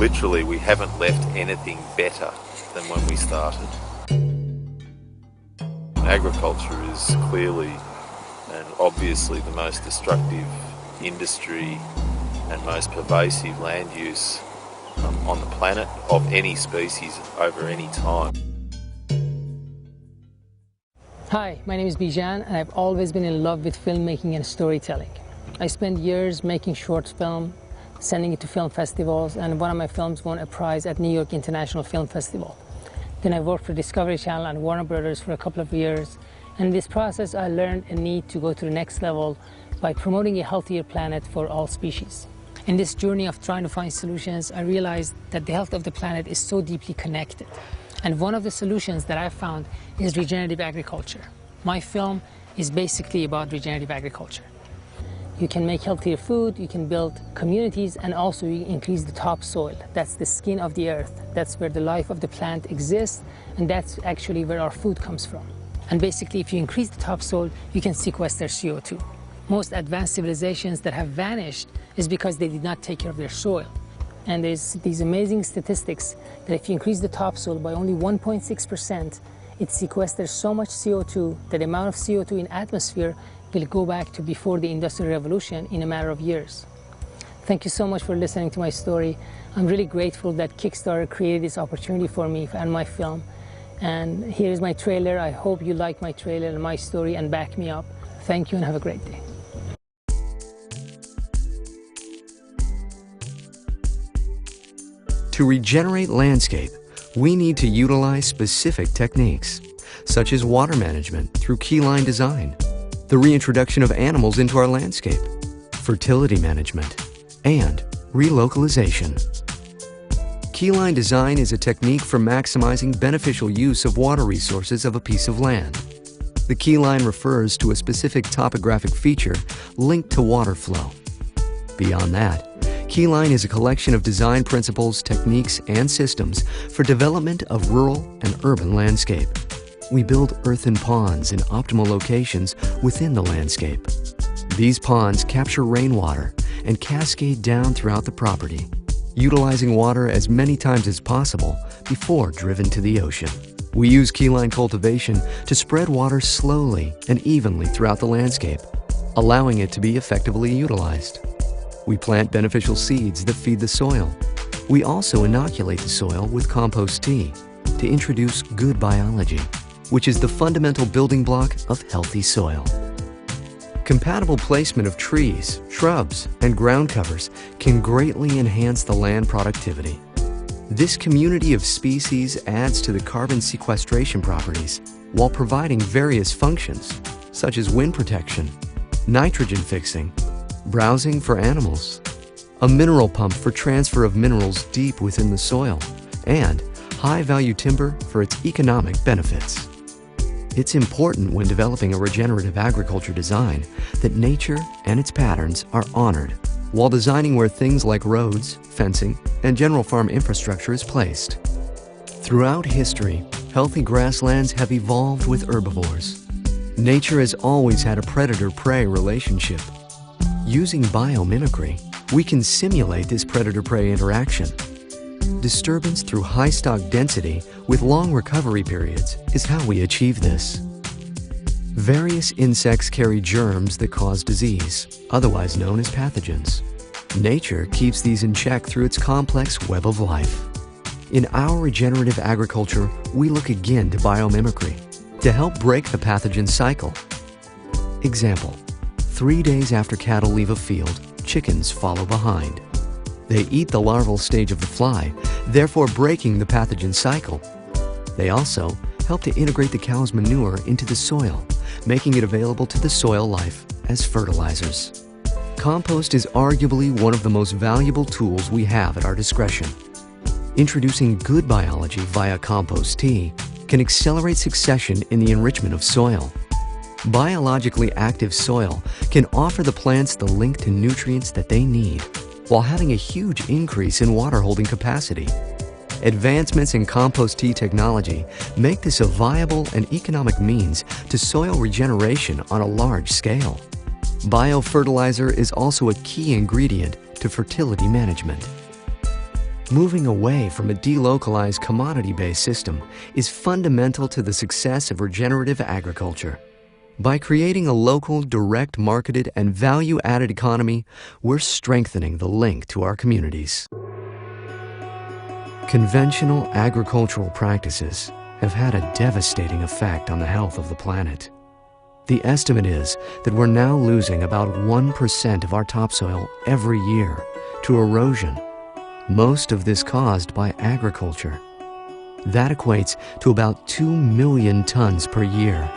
literally, we haven't left anything better than when we started. Agriculture is clearly and obviously the most destructive industry and most pervasive land use on the planet of any species over any time. Hi, my name is Bijan and I've always been in love with filmmaking and storytelling. I spent years making short film, sending it to film festivals, and one of my films won a prize at New York International Film Festival. Then I worked for Discovery Channel and Warner Brothers for a couple of years. And in this process, I learned a need to go to the next level by promoting a healthier planet for all species. In this journey of trying to find solutions, I realized that the health of the planet is so deeply connected. And one of the solutions that I found is regenerative agriculture. My film is basically about regenerative agriculture. You can make healthier food, you can build communities, and also you increase the topsoil. That's the skin of the earth. That's where the life of the plant exists, and that's actually where our food comes from. And basically, if you increase the topsoil, you can sequester CO2. Most advanced civilizations that have vanished is because they did not take care of their soil. And there's these amazing statistics that if you increase the topsoil by only 1.6%, it sequesters so much CO2 that the amount of CO2 in atmosphere will go back to before the Industrial Revolution in a matter of years. Thank you so much for listening to my story. I'm really grateful that Kickstarter created this opportunity for me and my film. And here's my trailer. I hope you like my trailer and my story and back me up. Thank you and have a great day. To regenerate landscape, we need to utilize specific techniques, such as water management through keyline design, the reintroduction of animals into our landscape, fertility management, and relocalization. Keyline design is a technique for maximizing beneficial use of water resources of a piece of land. The keyline refers to a specific topographic feature linked to water flow. Beyond that, keyline is a collection of design principles, techniques, and systems for development of rural and urban landscape. We build earthen ponds in optimal locations within the landscape. These ponds capture rainwater and cascade down throughout the property, utilizing water as many times as possible before driven to the ocean. We use keyline cultivation to spread water slowly and evenly throughout the landscape, allowing it to be effectively utilized. We plant beneficial seeds that feed the soil. We also inoculate the soil with compost tea to introduce good biology, which is the fundamental building block of healthy soil. Compatible placement of trees, shrubs, and ground covers can greatly enhance the land productivity. This community of species adds to the carbon sequestration properties while providing various functions, such as wind protection, nitrogen fixing, browsing for animals, a mineral pump for transfer of minerals deep within the soil, and high-value timber for its economic benefits. It's important when developing a regenerative agriculture design that nature and its patterns are honored, while designing where things like roads, fencing, and general farm infrastructure is placed. Throughout history, healthy grasslands have evolved with herbivores. Nature has always had a predator-prey relationship. Using biomimicry, we can simulate this predator-prey interaction. Disturbance through high stock density with long recovery periods is how we achieve this. Various insects carry germs that cause disease, otherwise known as pathogens. Nature keeps these in check through its complex web of life. In our regenerative agriculture, we look again to biomimicry to help break the pathogen cycle. Example: 3 days after cattle leave a field, chickens follow behind. They eat the larval stage of the fly, therefore breaking the pathogen cycle. They also help to integrate the cow's manure into the soil, making it available to the soil life as fertilizers. Compost is arguably one of the most valuable tools we have at our discretion. Introducing good biology via compost tea can accelerate succession in the enrichment of soil. Biologically active soil can offer the plants the link to nutrients that they need, while having a huge increase in water holding capacity. Advancements in compost tea technology make this a viable and economic means to soil regeneration on a large scale. Biofertilizer is also a key ingredient to fertility management. Moving away from a delocalized commodity-based system is fundamental to the success of regenerative agriculture. By creating a local, direct marketed, and value-added economy, we're strengthening the link to our communities. Conventional agricultural practices have had a devastating effect on the health of the planet. The estimate is that we're now losing about 1% of our topsoil every year to erosion, most of this caused by agriculture. That equates to about 2 million tons per year.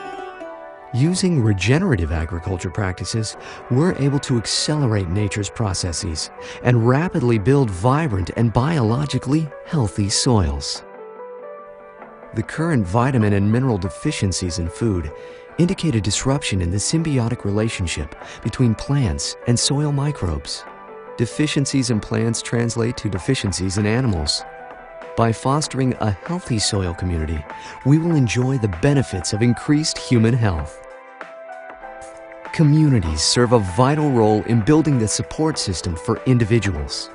Using regenerative agriculture practices, we're able to accelerate nature's processes and rapidly build vibrant and biologically healthy soils. The current vitamin and mineral deficiencies in food indicate a disruption in the symbiotic relationship between plants and soil microbes. Deficiencies in plants translate to deficiencies in animals. By fostering a healthy soil community, we will enjoy the benefits of increased human health. Communities serve a vital role in building the support system for individuals.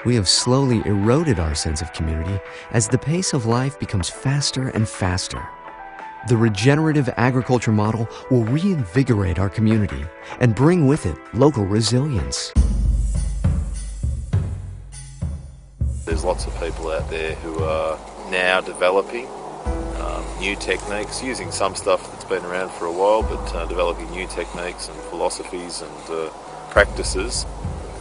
We have slowly eroded our sense of community as the pace of life becomes faster and faster. The regenerative agriculture model will reinvigorate our community and bring with it local resilience. There's lots of people out there who are now developing new techniques, using some stuff that's been around for a while, but developing new techniques and philosophies and practices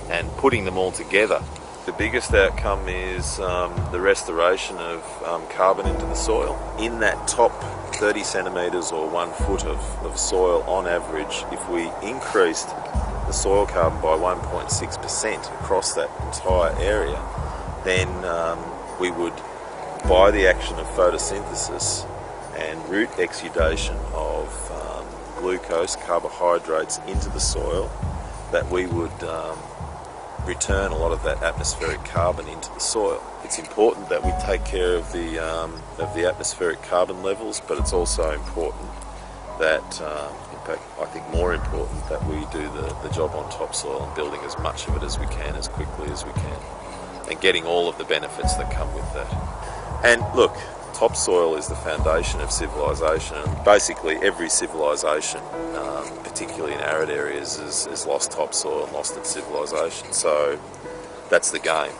and putting them all together. The biggest outcome is the restoration of carbon into the soil. In that top 30 centimetres or 1 foot of soil on average, if we increased the soil carbon by 1.6% across that entire area, then we would, by the action of photosynthesis and root exudation of glucose, carbohydrates into the soil, that we would return a lot of that atmospheric carbon into the soil. It's important that we take care of the atmospheric carbon levels, but it's also important that, in fact, I think more important, that we do the job on topsoil and building as much of it as we can, as quickly as we can, and getting all of the benefits that come with that. And look, topsoil is the foundation of civilization. Basically every civilization, particularly in arid areas, has lost topsoil and lost its civilization. So that's the game.